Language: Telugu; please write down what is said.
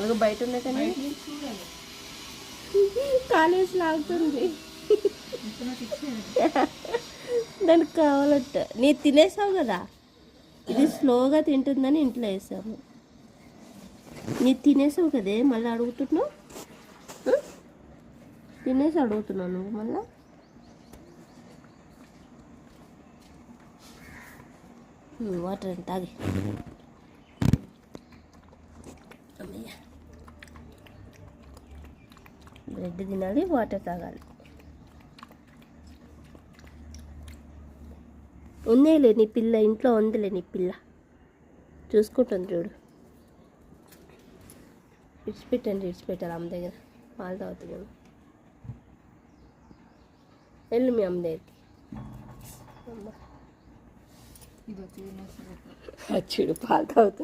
అదిగో బయట ఉన్నట్టనే కాలేజ్ లాగుతుంది. దానికి కావాలంట. నీ తినేసావు కదా, ఇది స్లోగా తింటుందని ఇంట్లో వేసాము. నీ తినేసావు కదే, మళ్ళీ అడుగుతున్నావు. తినేసి అడుగుతున్నావు నువ్వు మళ్ళా. వాటర్ అని తాగి. బ్రెడ్ తినాలి, వాటర్ తాగాలి. ఉందేలే నీ పిల్ల, ఇంట్లో ఉందిలే నీ పిల్ల, చూసుకుంటుంది చూడు. ఇడిచిపెట్టాలి అమ్మ దగ్గర. పాలు తాగుతున్నాను. వెళ్ళు మీ అమ్మ దగ్గరికి. చూడు పాలు తాగుతుంది.